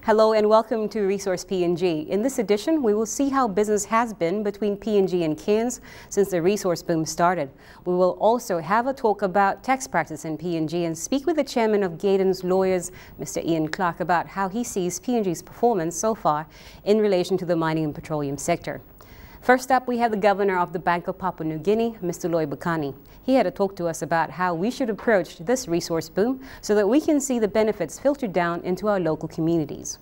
Hello and welcome to Resource PNG. In this edition, we will see how business has been between PNG and Cairns since the resource boom started. We will also have a talk about tax practice in PNG and speak with the chairman of Gaydon's Lawyers, Mr. Ian Clark, about how he sees PNG's performance so far in relation to the mining and petroleum sector. First up, we have the governor of the Bank of Papua New Guinea, Mr. Loy Bakani. He had a talk to us about how we should approach this resource boom so that we can see the benefits filtered down into our local communities.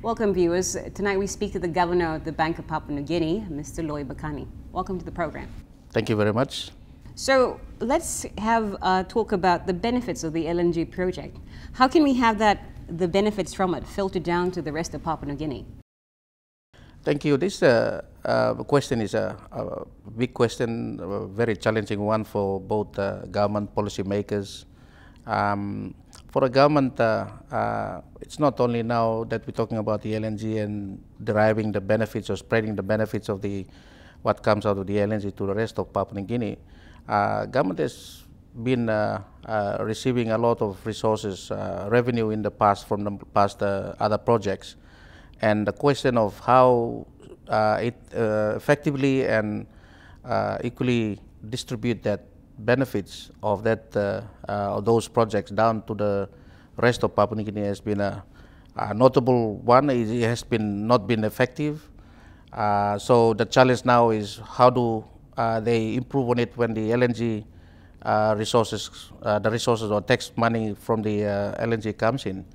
Welcome, viewers. Tonight we speak to the governor of the Bank of Papua New Guinea, Mr. Loy Bakani. Welcome to the program. Thank you very much. So let's have a talk about the benefits of the LNG project. How can we have the benefits from it filtered down to the rest of Papua New Guinea? Thank you. This question is a big question, a very challenging one for both government policymakers. For the government, it's not only now that we're talking about the LNG and deriving the benefits or spreading the benefits of what comes out of the LNG to the rest of Papua New Guinea. Government has been receiving a lot of resources, revenue in the past from the past other projects. And the question of how it effectively and equally distribute that benefits of those projects down to the rest of Papua New Guinea has been a notable one. It has not been effective. So the challenge now is how do they improve on it when the LNG resources, the resources or tax money from the LNG comes in.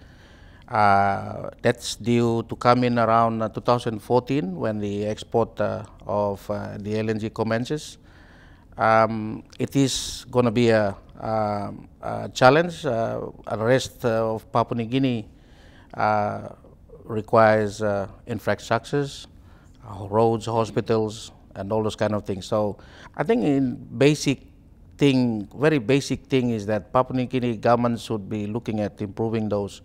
That's due to come in around 2014 when the export of the LNG commences. It is going to be a challenge. The rest of Papua New Guinea requires infrastructures, roads, hospitals, and all those kind of things. So I think very basic thing is that Papua New Guinea government should be looking at improving those,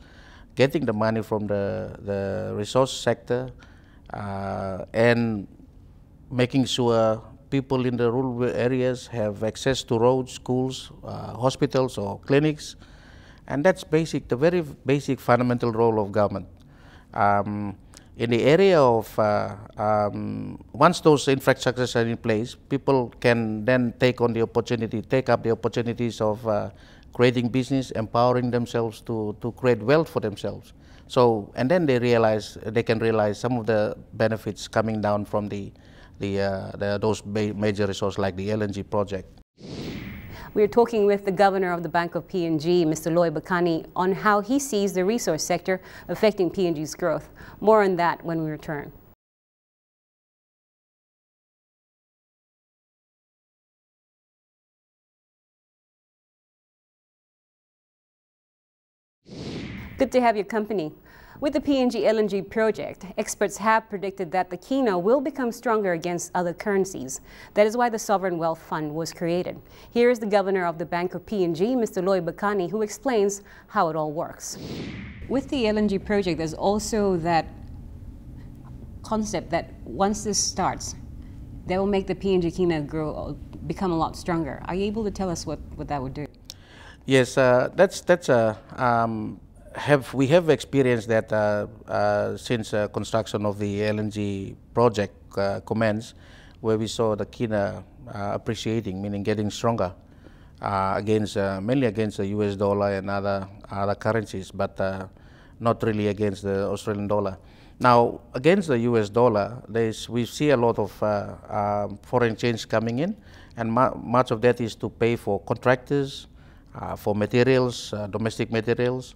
getting the money from the resource sector and making sure people in the rural areas have access to roads, schools, hospitals or clinics. And that's the very basic fundamental role of government. In the area of, once those infrastructures are in place, people can then take up the opportunities of creating business, empowering themselves to create wealth for themselves. So, and then they can realize some of the benefits coming down from those major resources like the LNG project. We're talking with the governor of the Bank of PNG, Mr. Loy Bakani, on how he sees the resource sector affecting PNG's growth. More on that when we return. Good to have your company. With the PNG LNG project, experts have predicted that the kina will become stronger against other currencies. That is why the Sovereign Wealth Fund was created. Here is the governor of the Bank of PNG, Mr. Loy Bakani, who explains how it all works. With the LNG project, there's also that concept that once this starts, that will make the PNG kina become a lot stronger. Are you able to tell us what that would do? Yes, we have experienced that since construction of the LNG project commenced, where we saw the kina appreciating, meaning getting stronger mainly against the US dollar and other currencies, but not really against the Australian dollar. Now, against the US dollar, we see a lot of foreign exchange coming in, and much of that is to pay for contractors, for materials, domestic materials,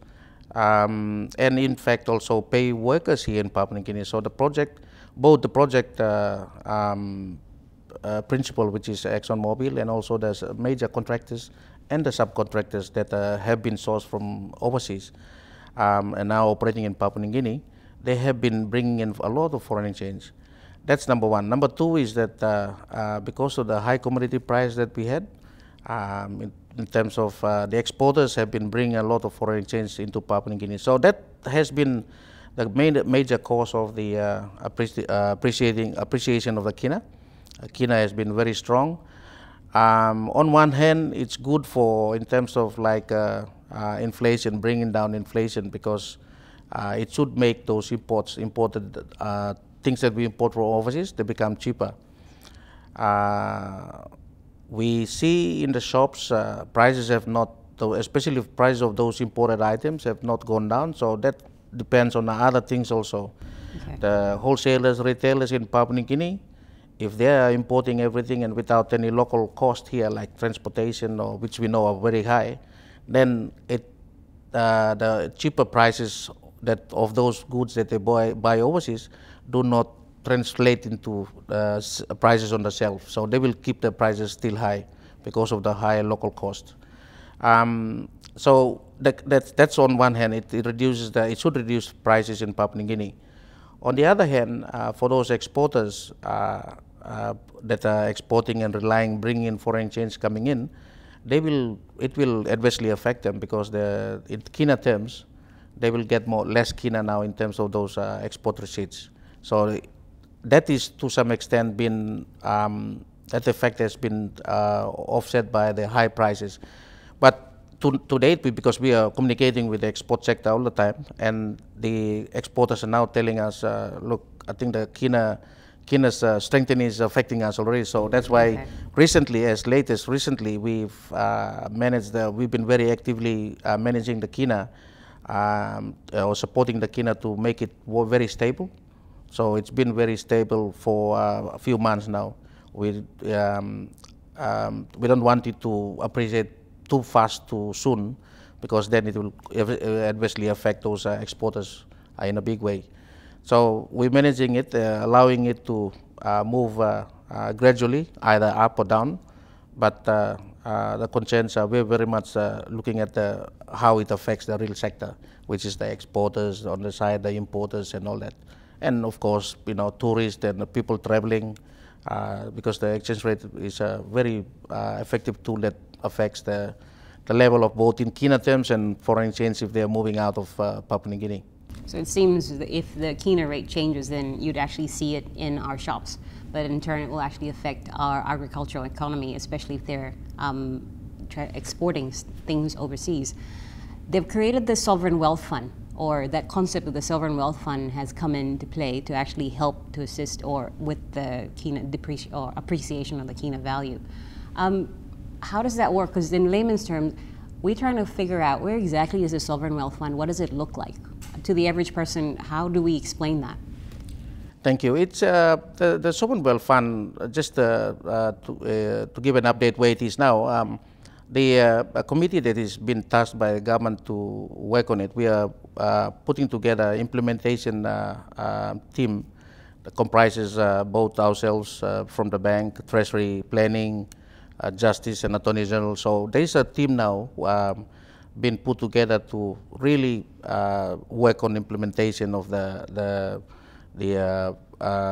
and in fact also pay workers here in Papua New Guinea. So both the project principal, which is ExxonMobil, and also there's major contractors and the subcontractors that have been sourced from overseas and now operating in Papua New Guinea, they have been bringing in a lot of foreign exchange. That's number one. Number two is that because of the high commodity price that we had, in terms of the exporters have been bringing a lot of foreign exchange into Papua New Guinea. So that has been the major cause of the appreciation of the kina. Kina has been very strong. On one hand, it's good in terms of like inflation, bringing down inflation, because it should make those imported things that we import from overseas, they become cheaper. We see in the shops prices have not, especially prices of those imported items have not gone down, so that depends on other things also. Okay. The wholesalers, retailers in Papua New Guinea, if they are importing everything and without any local cost here like transportation, or which we know are very high, then the cheaper prices of those goods that they buy overseas do not translate into prices on the shelf. So they will keep the prices still high because of the higher local cost. So that's on one hand, it should reduce prices in Papua New Guinea. On the other hand, for those exporters that are exporting and bringing in foreign exchange coming in, it will adversely affect them, because in kina terms, they will get less kina now in terms of those export receipts. So that is to some extent been, that effect has been offset by the high prices. But to date, because we are communicating with the export sector all the time, and the exporters are now telling us, look, I think the kina's strengthening is affecting us already. So that's why recently, as late as recently, we've we've been very actively managing the kina, or supporting the kina to make it very stable. So it's been very stable for a few months now. We don't want it to appreciate too fast, too soon, because then it will adversely affect those exporters in a big way. So we're managing it, allowing it to move gradually, either up or down. But the concerns are we're very much looking at how it affects the real sector, which is the exporters on the side, the importers and all that. And of course, tourists and the people traveling, because the exchange rate is a very effective tool that affects the level of both in kina terms and foreign exchange if they are moving out of Papua New Guinea. So it seems that if the kina rate changes, then you'd actually see it in our shops, but in turn it will actually affect our agricultural economy, especially if they're exporting things overseas. They've created the Sovereign Wealth Fund, or that concept of the Sovereign Wealth Fund has come into play to actually help to assist with the kina appreciation of the kina value. How does that work? Because in layman's terms, we're trying to figure out where exactly is the Sovereign Wealth Fund, what does it look like? To the average person, how do we explain that? Thank you. It's the Sovereign Wealth Fund, just to give an update where it is now, a committee that has been tasked by the government to work on it, we are putting together an implementation team that comprises both ourselves from the bank, Treasury, Planning, Justice and Attorney General. So there is a team now been put together to really work on implementation of the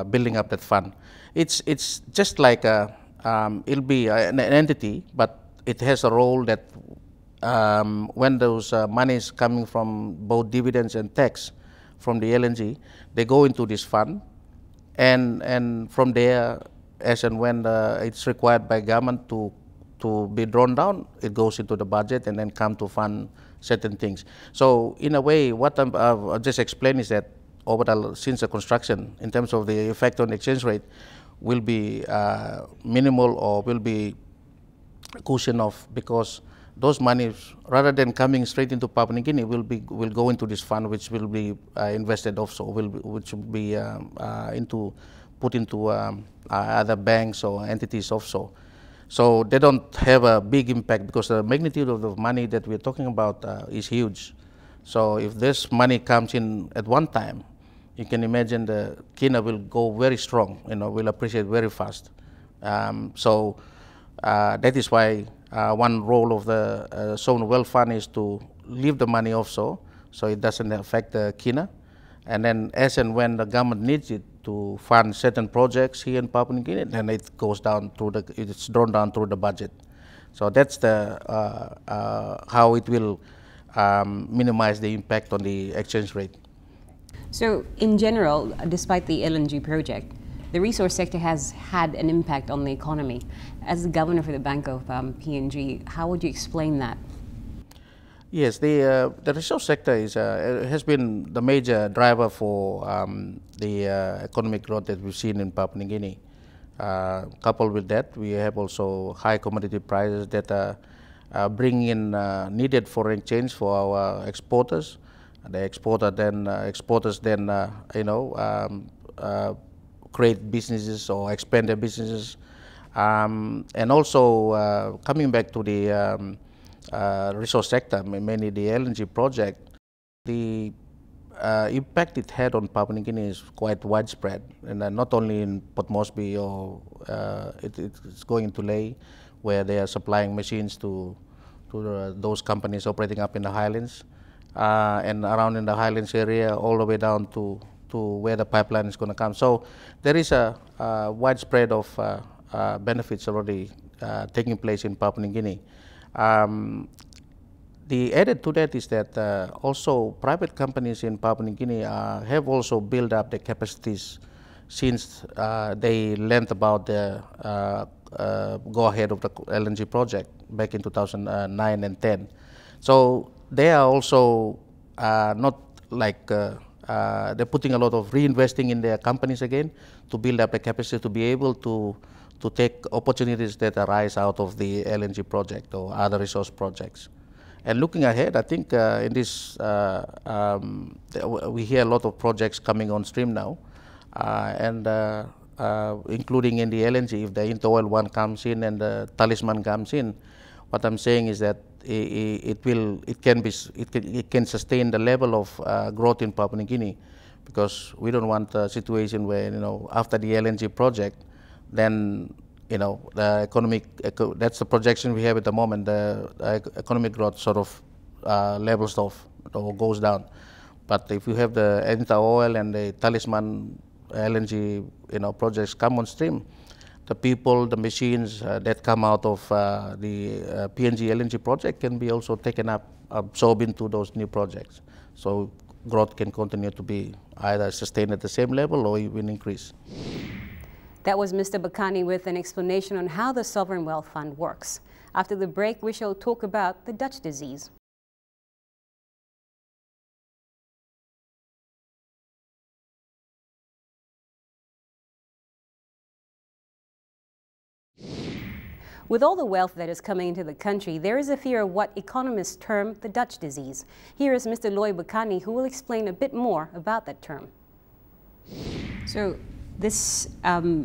building up that fund. It's just like it'll be an entity, but it has a role that when those monies coming from both dividends and tax from the LNG, they go into this fund, and from there, as and when it's required by government to be drawn down, it goes into the budget and then come to fund certain things. So in a way, what I've just explained is that since the construction, in terms of the effect on the exchange rate, will be minimal, or will be cushion off, because those monies, rather than coming straight into Papua New Guinea, will go into this fund, which will be invested offshore, which will be put into other banks or entities offshore. So they don't have a big impact, because the magnitude of the money that we're talking about is huge. So if this money comes in at one time, you can imagine the kina will go very strong, will appreciate very fast. So that is why one role of the Sovereign Wealth Fund is to leave the money offshore, so it doesn't affect the kina. And then as and when the government needs it to fund certain projects here in Papua New Guinea, then it goes down it's drawn down through the budget. So that's how it will minimize the impact on the exchange rate. So in general, despite the LNG project, the resource sector has had an impact on the economy. As the governor for the Bank of PNG, how would you explain that? Yes, the resource sector has been the major driver for the economic growth that we've seen in Papua New Guinea. Coupled with that, we have also high commodity prices that bring in needed foreign exchange for our exporters. The exporters then create businesses or expand their businesses, and also coming back to the resource sector, mainly the LNG project, the impact it had on Papua New Guinea is quite widespread, and not only in Port Moresby or it's going to Lae, where they are supplying machines to those companies operating up in the highlands and around in the highlands area, all the way down to where the pipeline is going to come. So there is a widespread of benefits already taking place in Papua New Guinea. The added to that is that also private companies in Papua New Guinea have also built up their capacities since they learned about the go ahead of the LNG project back in 2009 and 10. So they are also not like they're putting a lot of reinvesting in their companies again to build up the capacity to be able to take opportunities that arise out of the LNG project or other resource projects. And looking ahead, I think in this, we hear a lot of projects coming on stream now, and including in the LNG, if the Inter-Oil one comes in and the Talisman comes in, what I'm saying is that it can sustain the level of growth in Papua New Guinea, because we don't want a situation where, after the LNG project, then the that's the projection we have at the moment, the economic growth sort of levels off or goes down. But if you have the Inter-Oil and the Talisman LNG projects come on stream, the people, the machines that come out of the PNG LNG project can be also taken up, absorbed into those new projects. So growth can continue to be either sustained at the same level or even increase. That was Mr. Bakani with an explanation on how the Sovereign Wealth Fund works. After the break, we shall talk about the Dutch disease. With all the wealth that is coming into the country, there is a fear of what economists term the Dutch disease. Here is Mr. Loy Bakani, who will explain a bit more about that term. So, this,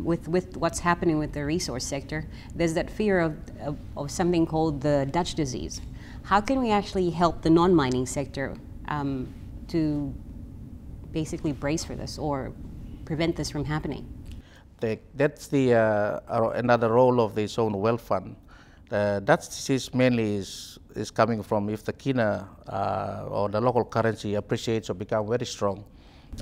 with what's happening with the resource sector, there's that fear of something called the Dutch disease. How can we actually help the non-mining sector to basically brace for this or prevent this from happening? That's the another role of the Sovereign Wealth Fund. The Dutch disease mainly is coming from if the kina or the local currency appreciates or becomes very strong.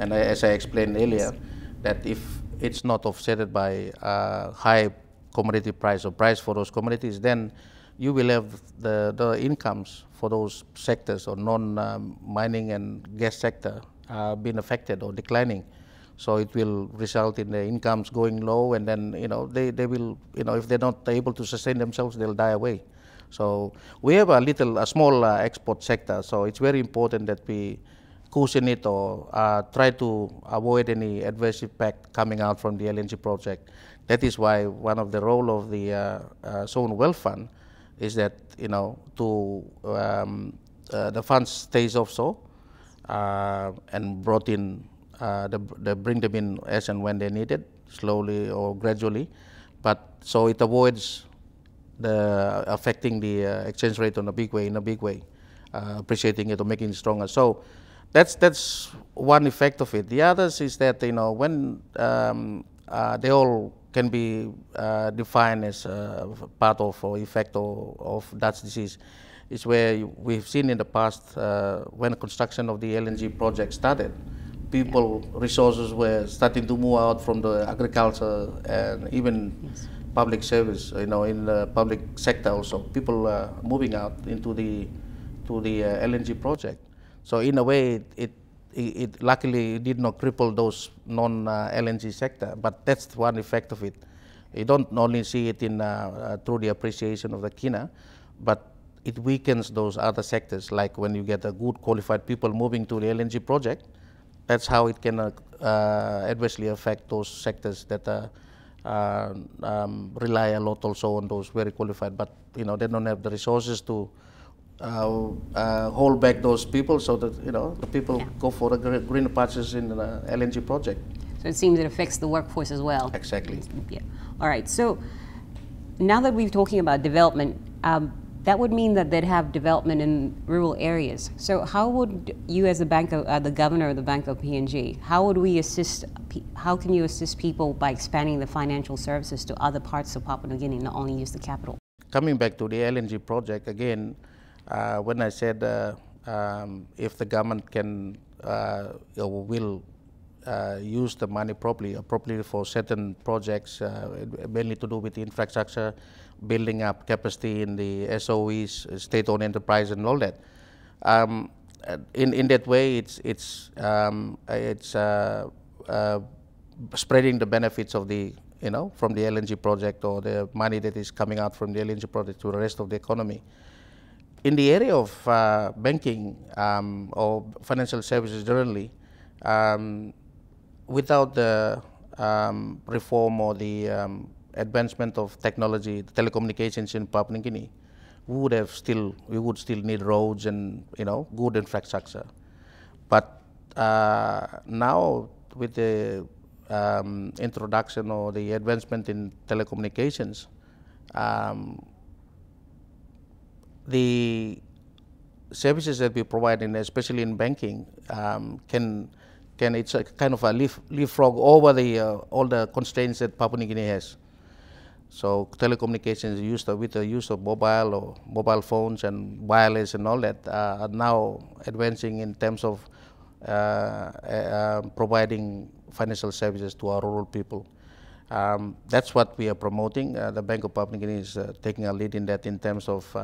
And as I explained earlier, that if it's not offset by high commodity price or price for those commodities, then you will have the incomes for those sectors or non-mining and gas sector being affected or declining. So it will result in the incomes going low, and then they will if they're not able to sustain themselves, they'll die away. So we have a small export sector. So it's very important that we cushion it or try to avoid any adverse impact coming out from the LNG project. That is why one of the role of the Sovereign Wealth Fund is that the funds stays offshore and brought in. They bring them in as and when they need it, slowly or gradually, but so it avoids affecting the exchange rate in a big way, appreciating it or making it stronger. So that's one effect of it. The others is that when they all can be defined as part of or effect of Dutch disease, is where we've seen in the past when the construction of the LNG project started. People, resources were starting to move out from the agriculture and even public service, in the public sector also. People moving out into the LNG project. So in a way, it luckily did not cripple those non-LNG sector, but that's one effect of it. You don't only see it in through the appreciation of the kina, but it weakens those other sectors. Like when you get a good qualified people moving to the LNG project, that's how it can adversely affect those sectors that rely a lot also on those very qualified, but they don't have the resources to hold back those people, so that the people go for the greener pastures in the LNG project. So it seems it affects the workforce as well. Exactly. Yeah. All right. So now that we're talking about development, that would mean that they'd have development in rural areas. So how would you, as the the governor of the Bank of PNG, how can you assist people by expanding the financial services to other parts of Papua New Guinea, not only use the capital? Coming back to the LNG project again, when I said if the government can will use the money properly for certain projects, mainly to do with infrastructure, building up capacity in the SOEs, state-owned enterprise, and all that. In that way, it's spreading the benefits of the from the LNG project, or the money that is coming out from the LNG project to the rest of the economy. In the area of banking or financial services generally, without the reform or the advancement of technology, telecommunications in Papua New Guinea, we would still need roads and good infrastructure. But now with the introduction or the advancement in telecommunications, the services that we provide, especially in banking, it's a kind of a leapfrog over all the constraints that Papua New Guinea has. So telecommunications with the use of mobile phones and wireless and all that are now advancing in terms of providing financial services to our rural people. That's what we are promoting. The Bank of Papua New Guinea is taking a lead in that, in terms of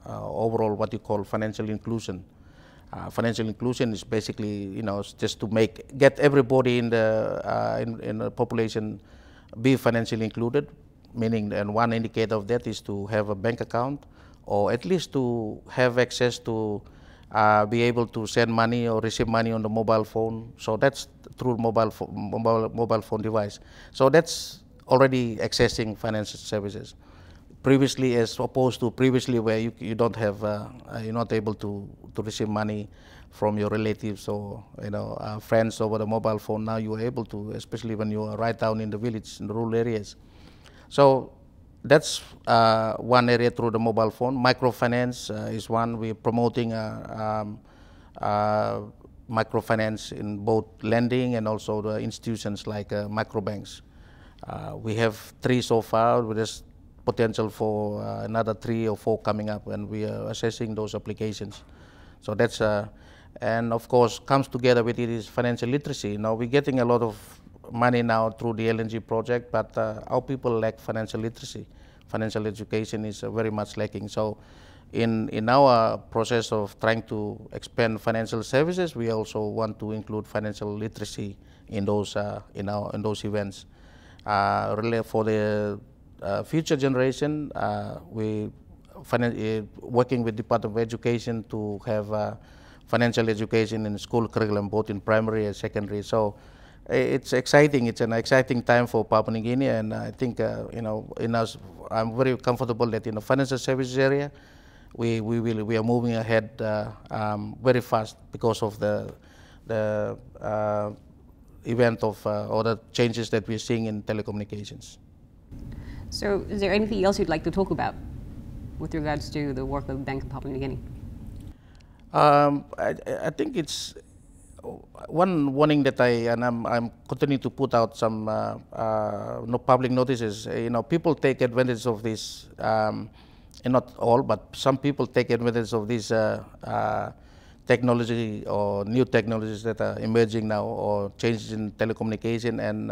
overall what you call financial inclusion. Financial inclusion is basically, just to get everybody in the population be financially included. Meaning, and one indicator of that is to have a bank account, or at least to have access to be able to send money or receive money on the mobile phone. So that's through mobile phone device. So that's already accessing financial services. Previously, as opposed to previously where you don't have, you're not able to receive money from your relatives or friends over the mobile phone. Now you are able to, especially when you are right down in the village, in the rural areas. So that's one area through the mobile phone. Microfinance is one. We're promoting microfinance in both lending and also the institutions like microbanks. We have 3 so far, with this potential for another 3 or 4 coming up, and we are assessing those applications. So that's, and of course, comes together with it is financial literacy. Now we're getting a lot of money now through the LNG project, but our people lack financial literacy. Financial education is very much lacking. So in our process of trying to expand financial services, we also want to include financial literacy in those in those events. Really for the future generation, we working with Department of Education to have financial education in school curriculum, both in primary and secondary. So it's exciting. It's an exciting time for Papua New Guinea, and I think I'm very comfortable that in the financial services area, we are moving ahead very fast because of the event of or the changes that we're seeing in telecommunications. So, is there anything else you'd like to talk about with regards to the work of the Bank of Papua New Guinea? I think it's one warning that I'm continuing to put out some public notices. People take advantage of this, and not all, but some people take advantage of this technology or new technologies that are emerging now, or changes in telecommunication, and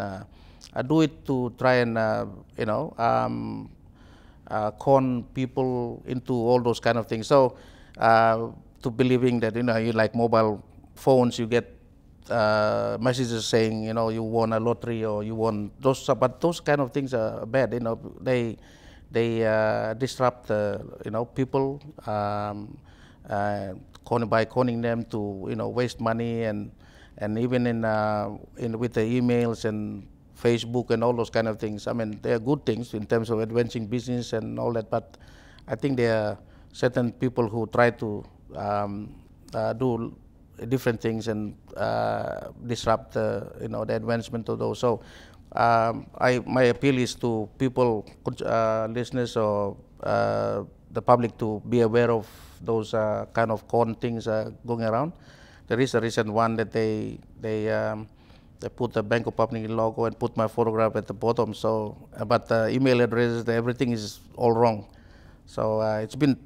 I do it to try and con people into all those kind of things. So to believing that you like mobile phones, you get messages saying you won a lottery or you won those, but those kind of things are bad. They they disrupt people by conning them to waste money, and even in with the emails and Facebook and all those kind of things. I mean, they are good things in terms of advancing business and all that, but I think there are certain people who try to do different things and disrupt the advancement of those. So my appeal is to people, listeners, or the public, to be aware of those kind of con things going around. There is a recent one that they put the Bank of Papua New Guinea logo and put my photograph at the bottom. So, but the email addresses, everything is all wrong. So it's been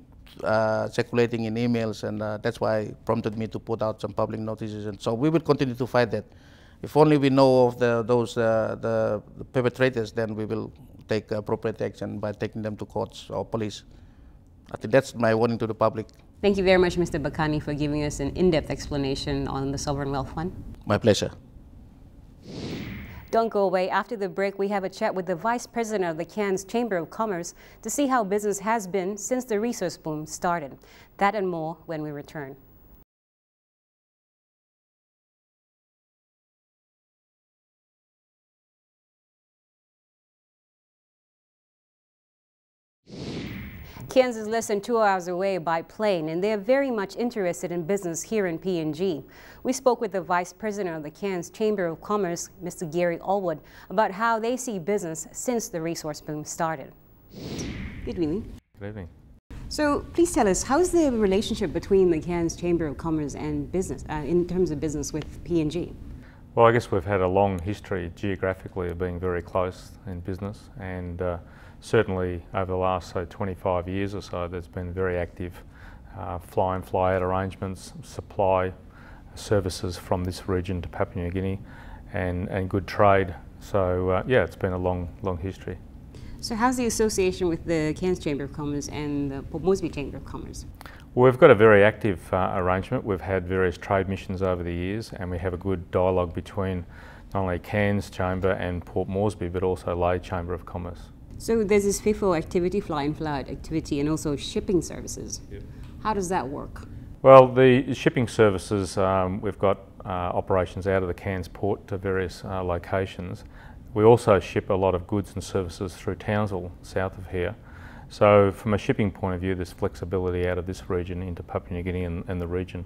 circulating in emails, and that's why it prompted me to put out some public notices. And so we will continue to fight that. If only we know of the perpetrators, then we will take appropriate action by taking them to courts or police. I think that's my warning to the public. Thank you very much, Mr. Bakani, for giving us an in-depth explanation on the Sovereign Wealth Fund. My pleasure. Don't go away. After the break, we have a chat with the Vice President of the Cairns Chamber of Commerce to see how business has been since the resource boom started. That and more when we return. Cairns is less than 2 hours away by plane, and they are very much interested in business here in PNG. We spoke with the Vice President of the Cairns Chamber of Commerce, Mr. Gary Allwood, about how they see business since the resource boom started. Good evening. Good evening. So please tell us, how's the relationship between the Cairns Chamber of Commerce and business, in terms of business with PNG? Well, I guess we've had a long history geographically of being very close in business, and certainly over the last, say, 25 years or so, there's been very active fly-in, fly-out arrangements, supply services from this region to Papua New Guinea, and good trade. So yeah, it's been a long history. So how's the association with the Cairns Chamber of Commerce and the Port Moresby Chamber of Commerce? Well, we've got a very active arrangement. We've had various trade missions over the years, and we have a good dialogue between not only Cairns Chamber and Port Moresby, but also Lae Chamber of Commerce. So there's this FIFO activity, fly-in, fly-out activity, and also shipping services. Yep. How does that work? Well, the shipping services, we've got operations out of the Cairns port to various locations. We also ship a lot of goods and services through Townsville, south of here. So from a shipping point of view, there's flexibility out of this region into Papua New Guinea and the region.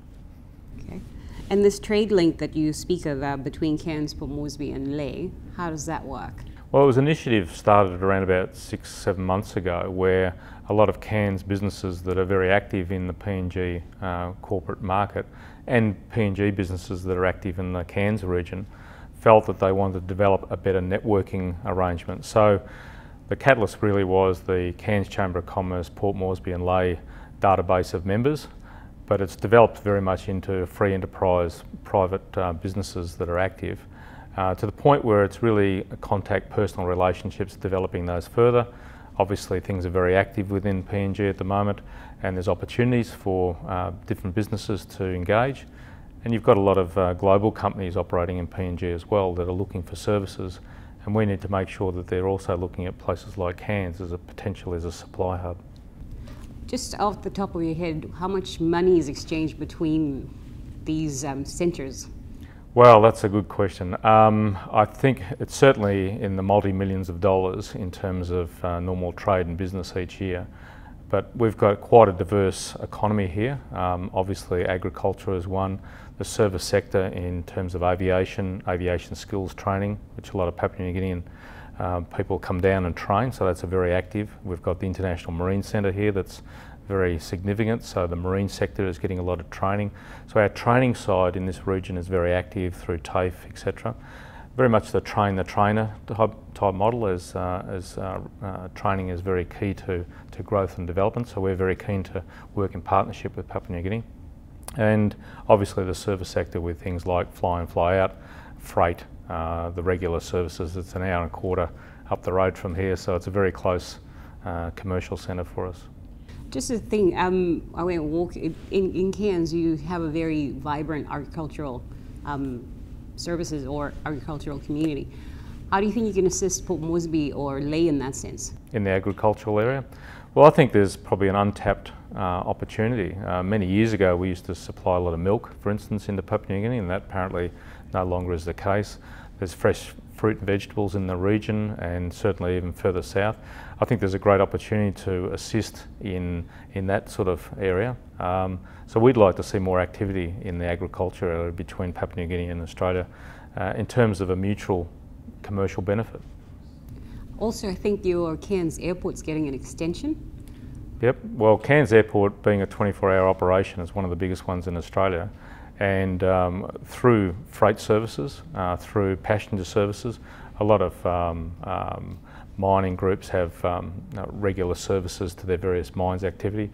Okay. And this trade link that you speak of between Cairns, Port Moresby and Lae, how does that work? Well, it was an initiative started around about 6-7 months ago, where a lot of Cairns businesses that are very active in the PNG corporate market, and PNG businesses that are active in the Cairns region, felt that they wanted to develop a better networking arrangement. So the catalyst really was the Cairns Chamber of Commerce, Port Moresby and Lae database of members, but it's developed very much into free enterprise, private businesses that are active. To the point where it's really contact personal relationships, developing those further. Obviously things are very active within PNG at the moment, and there's opportunities for different businesses to engage. And you've got a lot of global companies operating in PNG as well that are looking for services, and we need to make sure that they're also looking at places like Cairns as a potential as a supply hub. Just off the top of your head, how much money is exchanged between these centres? Well, that's a good question. I think it's certainly in the multi-millions of dollars in terms of normal trade and business each year. But we've got quite a diverse economy here. Obviously agriculture is one, the service sector in terms of aviation skills training, which a lot of Papua New Guinean people come down and train, so that's a very active. We've got the International Marine Centre here that's very significant, so the marine sector is getting a lot of training. So our training side in this region is very active through TAFE, etc. Very much the train-the-trainer type model, as training is very key to growth and development, so we're very keen to work in partnership with Papua New Guinea. And obviously the service sector with things like fly-in, fly-out, freight, the regular services. It's an hour and a quarter up the road from here, so it's a very close commercial centre for us. Just a thing, I went and walk in Cairns. You have a very vibrant agricultural services or agricultural community. How do you think you can assist Port Moresby or Lae in that sense? In the agricultural area? Well, I think there's probably an untapped opportunity. Many years ago we used to supply a lot of milk, for instance, into Papua New Guinea, and that apparently no longer is the case. There's fresh fruit and vegetables in the region, and certainly even further south. I think there's a great opportunity to assist in that sort of area. So we'd like to see more activity in the agriculture area between Papua New Guinea and Australia in terms of a mutual commercial benefit. Also, I think your Cairns Airport's getting an extension. Yep, well, Cairns Airport, being a 24-hour operation, is one of the biggest ones in Australia. And through freight services, through passenger services, a lot of mining groups have regular services to their various mines activity.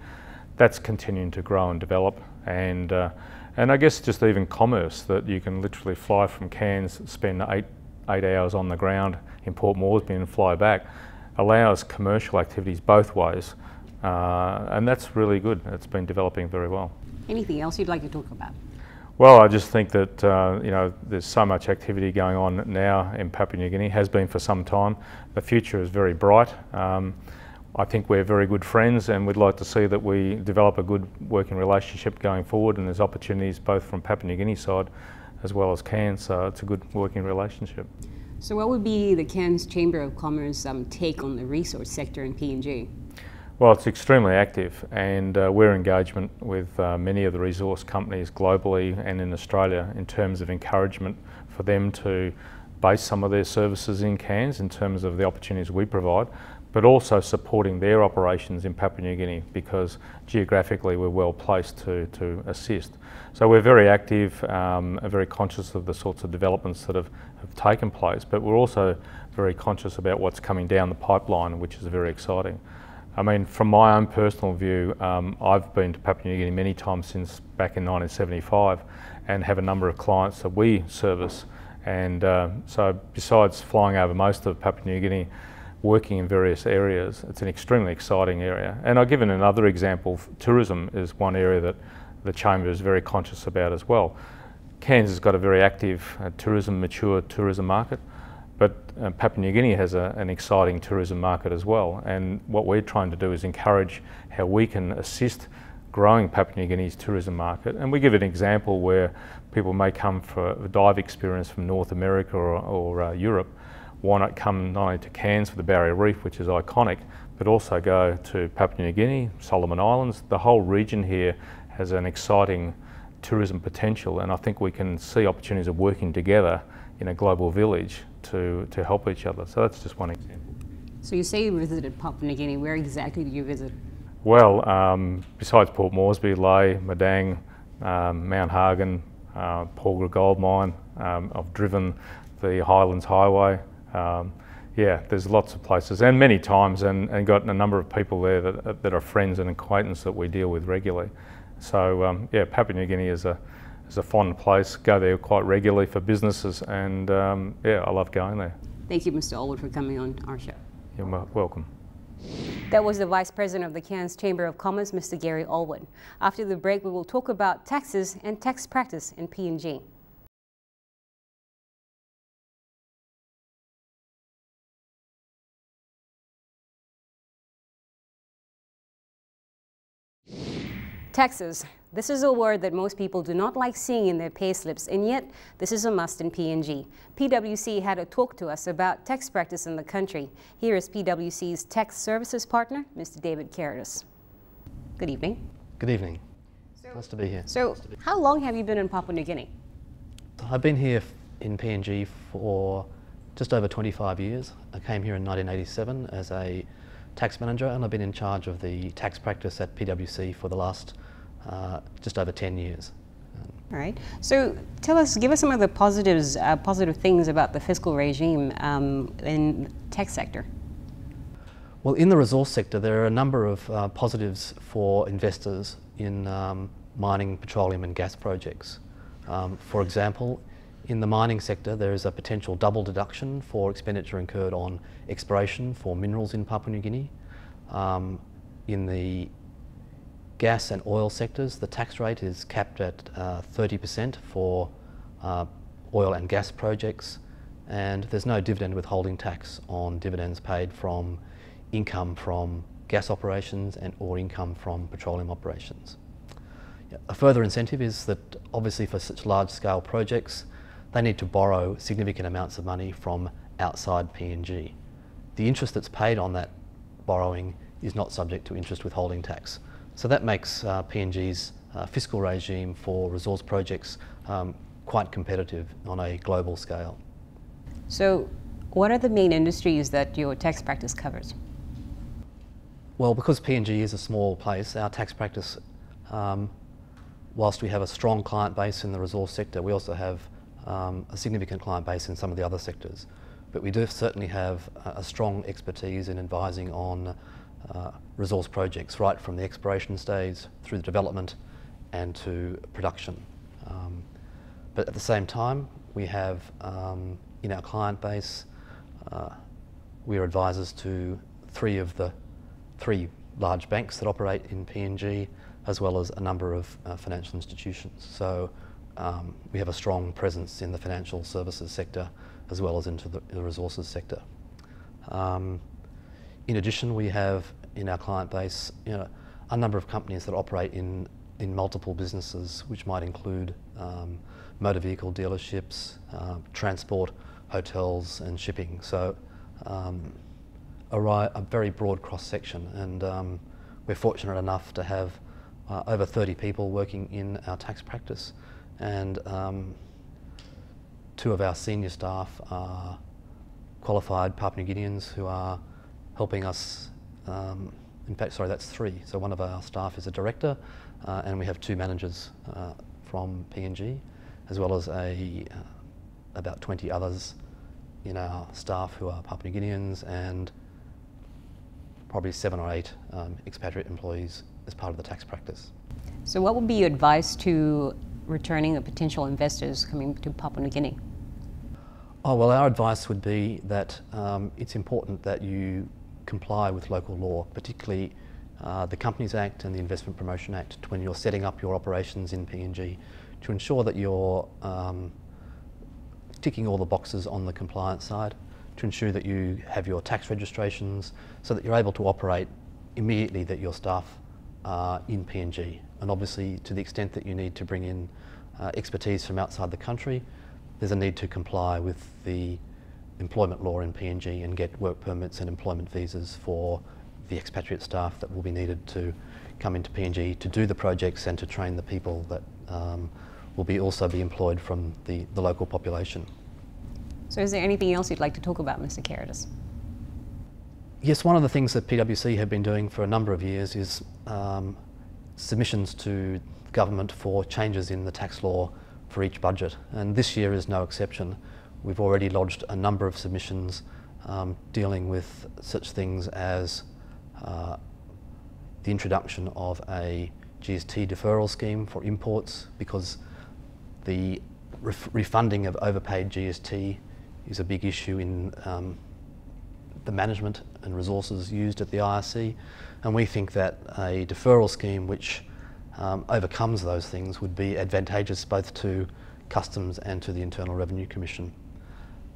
That's continuing to grow and develop, and I guess just even commerce, that you can literally fly from Cairns, spend eight hours on the ground in Port Moresby and fly back, allows commercial activities both ways, and that's really good. It's been developing very well. Anything else you'd like to talk about? Well, I just think that you know, there's so much activity going on now in Papua New Guinea, has been for some time. The future is very bright. I think we're very good friends, and we'd like to see that we develop a good working relationship going forward, and there's opportunities both from Papua New Guinea side as well as Cairns, so it's a good working relationship. So what would be the Cairns Chamber of Commerce take on the resource sector in PNG? Well, it's extremely active, and we're in engagement with many of the resource companies globally and in Australia in terms of encouragement for them to base some of their services in Cairns in terms of the opportunities we provide, but also supporting their operations in Papua New Guinea, because geographically we're well placed to assist. So we're very active, very conscious of the sorts of developments that have taken place, but we're also very conscious about what's coming down the pipeline, which is very exciting. I mean, from my own personal view, I've been to Papua New Guinea many times since back in 1975, and have a number of clients that we service. And so besides flying over most of Papua New Guinea, working in various areas, it's an extremely exciting area. And I'll give you another example. Tourism is one area that the Chamber is very conscious about as well. Cairns has got a very active mature tourism market. But Papua New Guinea has an exciting tourism market as well, and what we're trying to do is encourage how we can assist growing Papua New Guinea's tourism market. And we give an example where people may come for a dive experience from North America or Europe. Why not come not only to Cairns for the Barrier Reef, which is iconic, but also go to Papua New Guinea, Solomon Islands. The whole region here has an exciting tourism potential, and I think we can see opportunities of working together in a global village to help each other. So that's just one example. So you say you visited Papua New Guinea. Where exactly did you visit? Well, besides Port Moresby, Lae, Madang, Mount Hagen, Porgera Gold Mine, I've driven the Highlands Highway. Yeah, there's lots of places, and many times, and got a number of people there that are friends and acquaintances that we deal with regularly. So yeah, Papua New Guinea is a fond place. Go there quite regularly for businesses, and yeah, I love going there. Thank you, Mr. Allwood, for coming on our show. You're welcome. That was the Vice President of the Cairns Chamber of Commerce, Mr. Gary Allwood. After the break, we will talk about taxes and tax practice in PNG. Taxes. This is a word that most people do not like seeing in their pay slips, and yet this is a must in PNG. PwC had a talk to us about tax practice in the country. Here is PwC's tax services partner, Mr. David Caritas. Good evening. Good evening. Nice to be here. So, how long have you been in Papua New Guinea? I've been here in PNG for just over 25 years. I came here in 1987 as a tax manager, and I've been in charge of the tax practice at PwC for the last just over 10 years. All right. So give us some of the positive things about the fiscal regime in the tech sector. Well, in the resource sector, there are a number of positives for investors in mining, petroleum and gas projects. For example, in the mining sector, there is a potential double deduction for expenditure incurred on exploration for minerals in Papua New Guinea. In the gas and oil sectors, the tax rate is capped at 30% for oil and gas projects, and there's no dividend withholding tax on dividends paid from income from gas operations or income from petroleum operations. A further incentive is that obviously for such large-scale projects, they need to borrow significant amounts of money from outside PNG. The interest that's paid on that borrowing is not subject to interest withholding tax. So that makes PNG's fiscal regime for resource projects quite competitive on a global scale. So what are the main industries that your tax practice covers? Well, because PNG is a small place, our tax practice, whilst we have a strong client base in the resource sector, we also have a significant client base in some of the other sectors. But we do certainly have a strong expertise in advising on resource projects, right from the exploration stage through the development and to production. But at the same time, we have in our client base, we are advisors to three large banks that operate in PNG, as well as a number of financial institutions. So we have a strong presence in the financial services sector as well as into the resources sector. In addition, we have in our client base a number of companies that operate in multiple businesses, which might include motor vehicle dealerships, transport, hotels and shipping. So a very broad cross-section, and we're fortunate enough to have over 30 people working in our tax practice, and two of our senior staff are qualified Papua New Guineans who are helping us. In fact, sorry, that's three. So one of our staff is a director, and we have two managers from PNG, as well as about 20 others in our staff who are Papua New Guineans, and probably 7 or 8 expatriate employees as part of the tax practice. So what would be your advice to returning or potential investors coming to Papua New Guinea? Oh, well, our advice would be that it's important that you comply with local law, particularly the Companies Act and the Investment Promotion Act when you're setting up your operations in PNG, to ensure that you're ticking all the boxes on the compliance side, to ensure that you have your tax registrations so that you're able to operate immediately that your staff are in PNG. And obviously, to the extent that you need to bring in expertise from outside the country, there's a need to comply with the employment law in PNG and get work permits and employment visas for the expatriate staff that will be needed to come into PNG to do the projects and to train the people that will also be employed from the local population. So is there anything else you'd like to talk about, Mr. Caritas? Yes, one of the things that PwC have been doing for a number of years is submissions to government for changes in the tax law for each budget, and this year is no exception. We've already lodged a number of submissions dealing with such things as the introduction of a GST deferral scheme for imports, because the refunding of overpaid GST is a big issue in the management and resources used at the IRC, and we think that a deferral scheme which overcomes those things would be advantageous both to Customs and to the Internal Revenue Commission.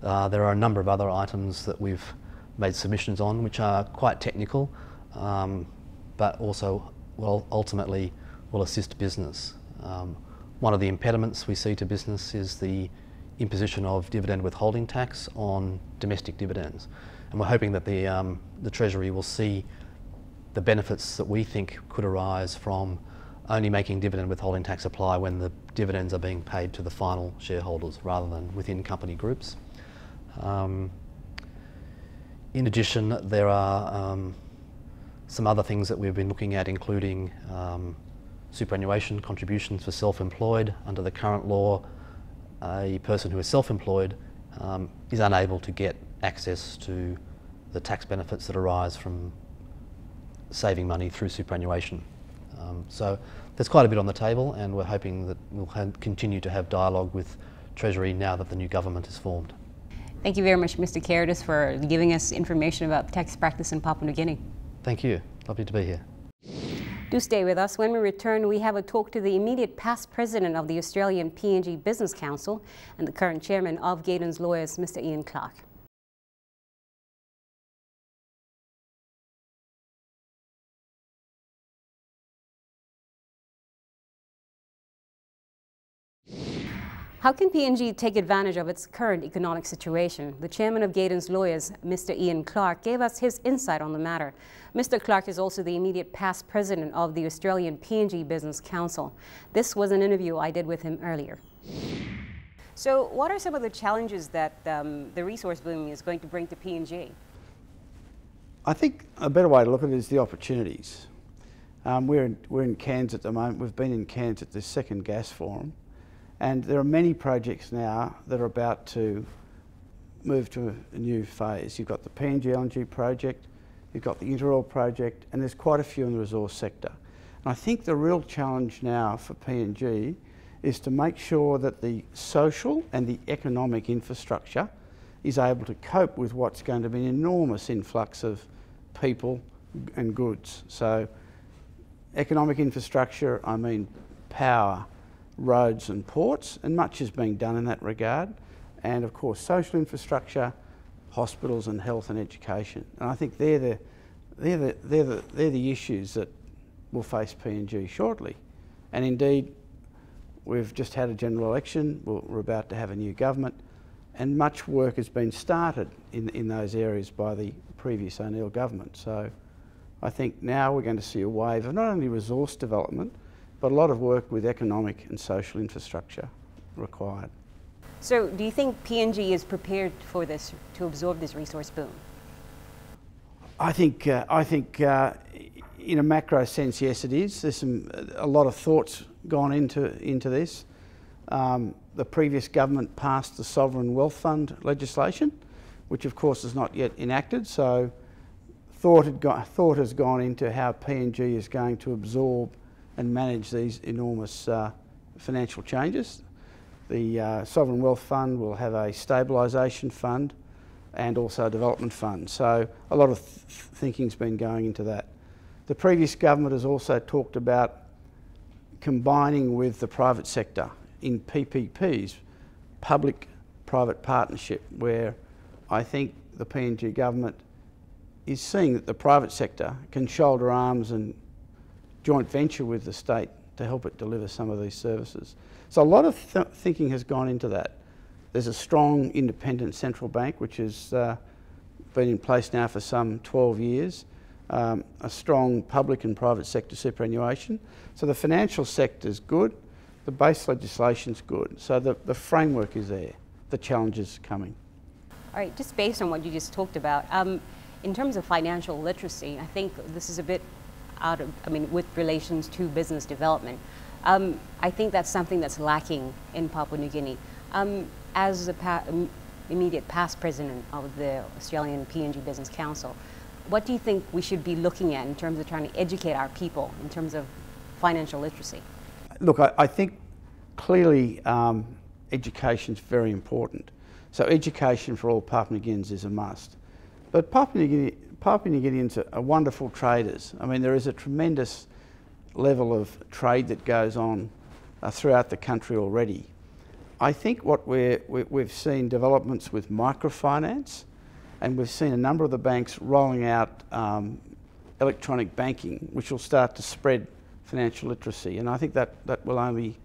There are a number of other items that we've made submissions on which are quite technical, but also ultimately will assist business. One of the impediments we see to business is the imposition of dividend withholding tax on domestic dividends, and we're hoping that the Treasury will see the benefits that we think could arise from only making dividend withholding tax apply when the dividends are being paid to the final shareholders rather than within company groups. In addition, there are some other things that we've been looking at, including superannuation contributions for self-employed. Under the current law, a person who is self-employed is unable to get access to the tax benefits that arise from saving money through superannuation. So there's quite a bit on the table, and we're hoping that we'll continue to have dialogue with Treasury now that the new government is formed. Thank you very much, Mr. Caritas, for giving us information about tax practice in Papua New Guinea. Thank you. Lovely to be here. Do stay with us. When we return, we have a talk to the immediate past president of the Australian PNG Business Council and the current chairman of Gaydon's Lawyers, Mr. Ian Clark. How can PNG take advantage of its current economic situation? The chairman of Gaydon's Lawyers, Mr. Ian Clark, gave us his insight on the matter. Mr. Clark is also the immediate past president of the Australian PNG Business Council. This was an interview I did with him earlier. So what are some of the challenges that the resource boom is going to bring to PNG? I think a better way to look at it is the opportunities. We're in Cairns at the moment. We've been in Cairns at the second gas forum. And there are many projects now that are about to move to a new phase. You've got the PNG LNG Project, you've got the Interoil Project, and there's quite a few in the resource sector. And I think the real challenge now for PNG is to make sure that the social and the economic infrastructure is able to cope with what's going to be an enormous influx of people and goods. So economic infrastructure, I mean power, roads and ports, and much is being done in that regard. And of course social infrastructure, hospitals and health and education. And I think they're the issues that will face PNG shortly. And indeed, we've just had a general election, we're about to have a new government, and much work has been started in those areas by the previous O'Neill government. So I think now we're going to see a wave of not only resource development, but a lot of work with economic and social infrastructure required. So do you think PNG is prepared for this, to absorb this resource boom? I think in a macro sense, yes, it is. There's a lot of thoughts gone into this. The previous government passed the Sovereign Wealth Fund legislation, which of course is not yet enacted. So thought has gone into how PNG is going to absorb and manage these enormous financial changes. The Sovereign Wealth Fund will have a stabilisation fund and also a development fund. So a lot of thinking's been going into that. The previous government has also talked about combining with the private sector in PPPs, public-private partnership, where I think the PNG government is seeing that the private sector can shoulder arms and joint venture with the state to help it deliver some of these services. So a lot of thinking has gone into that. There's a strong independent central bank which has been in place now for some 12 years, a strong public and private sector superannuation. So the financial sector is good, the base legislation's good, so the framework is there, the challenge is coming. All right, just based on what you just talked about, in terms of financial literacy, I think this is a bit with relations to business development. I think that's something that's lacking in Papua New Guinea. As the immediate past president of the Australian PNG Business Council, what do you think we should be looking at in terms of trying to educate our people in terms of financial literacy? Look, I think clearly education is very important. So education for all Papua New Guineans is a must. But Papua New Guineans are wonderful traders. I mean, there is a tremendous level of trade that goes on throughout the country already. I think what we've seen developments with microfinance, and we've seen a number of the banks rolling out electronic banking, which will start to spread financial literacy, and I think that will only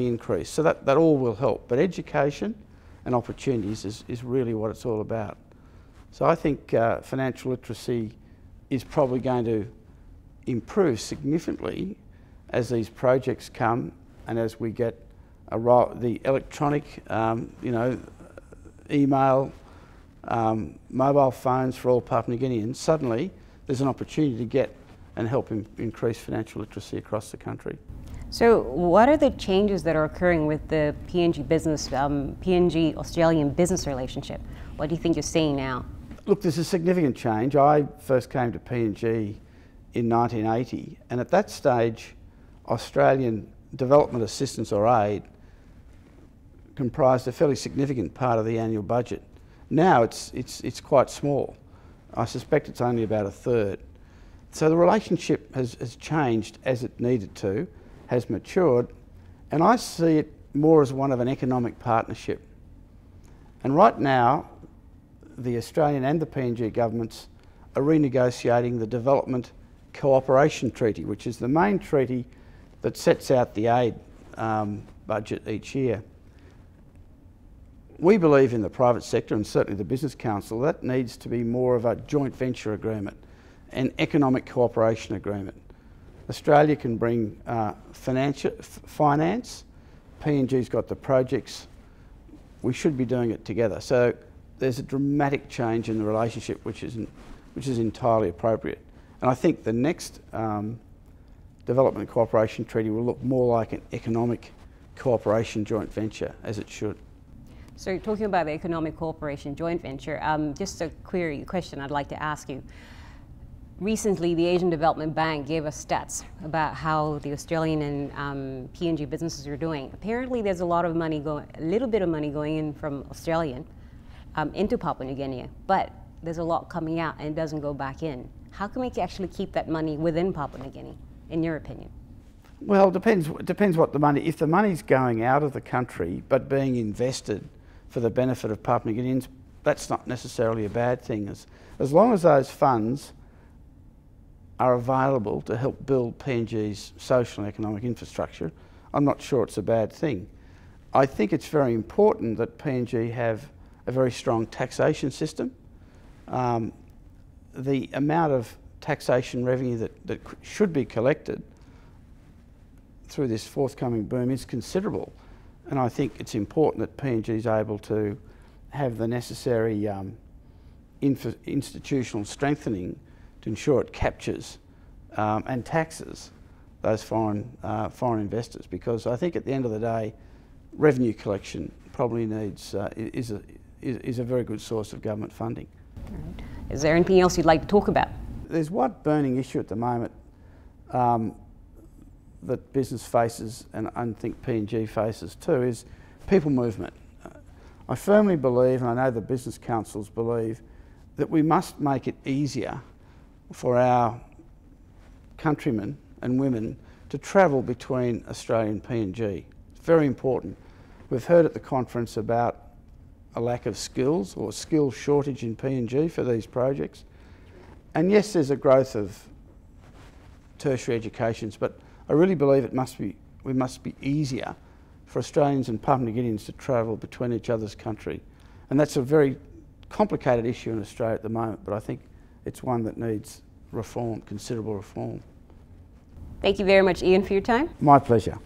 increase. So that all will help. But education and opportunities is really what it's all about. So I think financial literacy is probably going to improve significantly as these projects come and as we get the electronic, email, mobile phones for all Papua New Guineans. Suddenly there's an opportunity to get and help increase financial literacy across the country. So what are the changes that are occurring with the PNG Australian business relationship? What do you think you're seeing now? Look, there's a significant change. I first came to PNG in 1980, and at that stage Australian development assistance or aid comprised a fairly significant part of the annual budget. Now it's quite small. I suspect it's only about a third. So the relationship has changed as it needed to, has matured, and I see it more as one of an economic partnership. And right now, the Australian and the PNG governments are renegotiating the Development Cooperation Treaty, which is the main treaty that sets out the aid budget each year. We believe in the private sector, and certainly the Business Council, that needs to be more of a joint venture agreement, an economic cooperation agreement. Australia can bring finance, PNG's got the projects, we should be doing it together. So there's a dramatic change in the relationship which is entirely appropriate. And I think the next Development Cooperation Treaty will look more like an economic cooperation joint venture, as it should. So talking about the economic cooperation joint venture, just a question I'd like to ask you. Recently, the Asian Development Bank gave us stats about how the Australian and PNG businesses are doing. Apparently, there's a little bit of money going in from Australian into Papua New Guinea, but there's a lot coming out and it doesn't go back in. How can we actually keep that money within Papua New Guinea, in your opinion? Well, it depends what the money. If the money's going out of the country but being invested for the benefit of Papua New Guineans, that's not necessarily a bad thing. As long as those funds are available to help build PNG's social and economic infrastructure, I'm not sure it's a bad thing. I think it's very important that PNG have a very strong taxation system. The amount of taxation revenue that should be collected through this forthcoming boom is considerable, and I think it's important that PNG is able to have the necessary institutional strengthening to ensure it captures and taxes those foreign investors, because I think at the end of the day, revenue collection probably needs is a very good source of government funding. Right. Is there anything else you'd like to talk about? There's one burning issue at the moment that business faces, and I think PNG faces too, is people movement. I firmly believe, and I know the business councils believe, that we must make it easier for our countrymen and women to travel between Australia and PNG. It's very important. We've heard at the conference about a lack of skills or skill shortage in PNG for these projects. And yes, there's a growth of tertiary educations, but I really believe we must be easier for Australians and Papua New Guineans to travel between each other's country. And that's a very complicated issue in Australia at the moment, but I think it's one that needs reform, considerable reform. Thank you very much, Ian, for your time. My pleasure.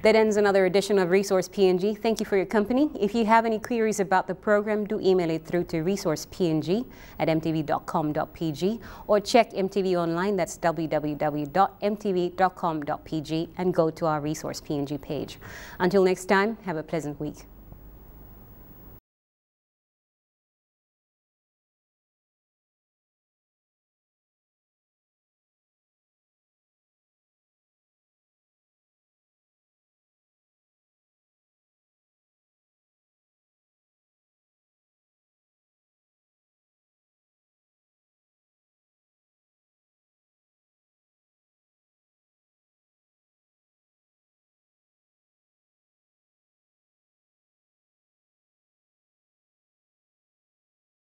That ends another edition of Resource PNG. Thank you for your company. If you have any queries about the program, do email it through to resourcepng@mtv.com.pg or check MTV online, that's www.mtv.com.pg, and go to our Resource PNG page. Until next time, have a pleasant week.